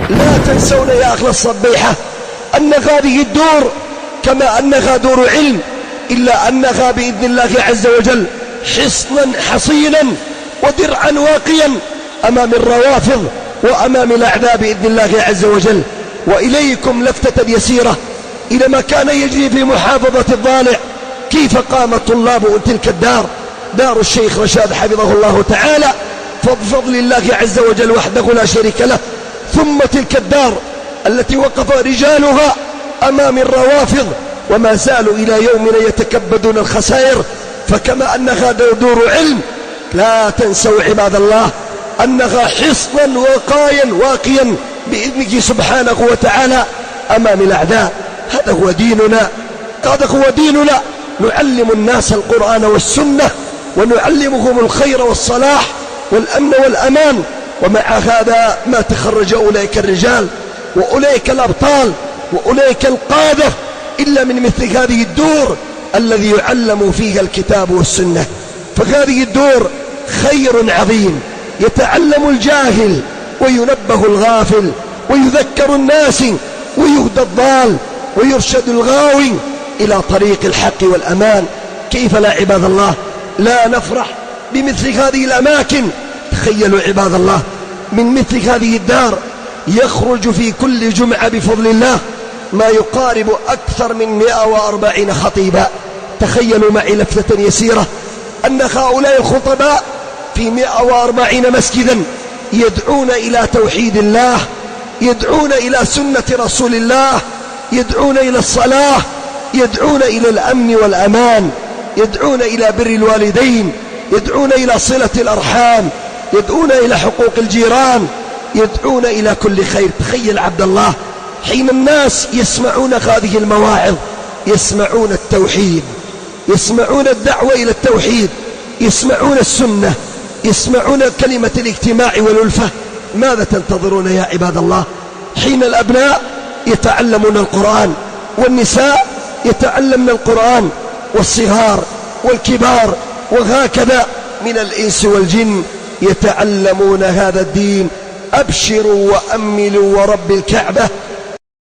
لا تنسون يا أهل الصبيحة أن هذه الدور كما أنها دور علم، إلا أنها بإذن الله عز وجل حصنا حصينا ودرعا واقيا أمام الروافض وأمام الأعداء بإذن الله عز وجل. وإليكم لفتة يسيرة إلى ما كان يجري في محافظة الضالع، كيف قام طلاب تلك الدار، دار الشيخ رشاد حفظه الله تعالى بفضل الله عز وجل وحده لا شريك له، ثم تلك الدار التي وقف رجالها أمام الروافض وما زالوا إلى يومنا يتكبدون الخسائر. فكما أنها دور علم، لا تنسوا عباد الله أنها حصنا واقيا بإذنه سبحانه وتعالى أمام الأعداء. هذا هو ديننا، نعلم الناس القرآن والسنة ونعلمهم الخير والصلاح والأمن والأمان. ومع هذا ما تخرج أولئك الرجال وأولئك الأبطال وأولئك القادة إلا من مثل هذه الدور الذي يعلم فيها الكتاب والسنة. فهذه الدور خير عظيم، يتعلم الجاهل وينبه الغافل ويذكر الناس ويهدى الضال ويرشد الغاوي إلى طريق الحق والأمان. كيف لا عباد الله لا نفرح بمثل هذه الأماكن؟ تخيلوا عباد الله، من مثل هذه الدار يخرج في كل جمعة بفضل الله ما يقارب أكثر من 140 خطيبا. تخيلوا معي لفتة يسيرة أن هؤلاء الخطباء في 140 مسجدا يدعون إلى توحيد الله، يدعون إلى سنة رسول الله، يدعون إلى الصلاة، يدعون إلى الأمن والأمان، يدعون إلى بر الوالدين، يدعون إلى صلة الأرحام، يدعون إلى حقوق الجيران، يدعون إلى كل خير. تخيل عبد الله حين الناس يسمعون هذه المواعظ، يسمعون التوحيد، يسمعون الدعوة إلى التوحيد، يسمعون السنة، يسمعون كلمة الاجتماع والألفة، ماذا تنتظرون يا عباد الله؟ حين الأبناء يتعلمون القرآن والنساء يتعلمن القرآن والصغار والكبار وهكذا من الإنس والجن يتعلمون هذا الدين. أبشروا وأملوا ورب الكعبة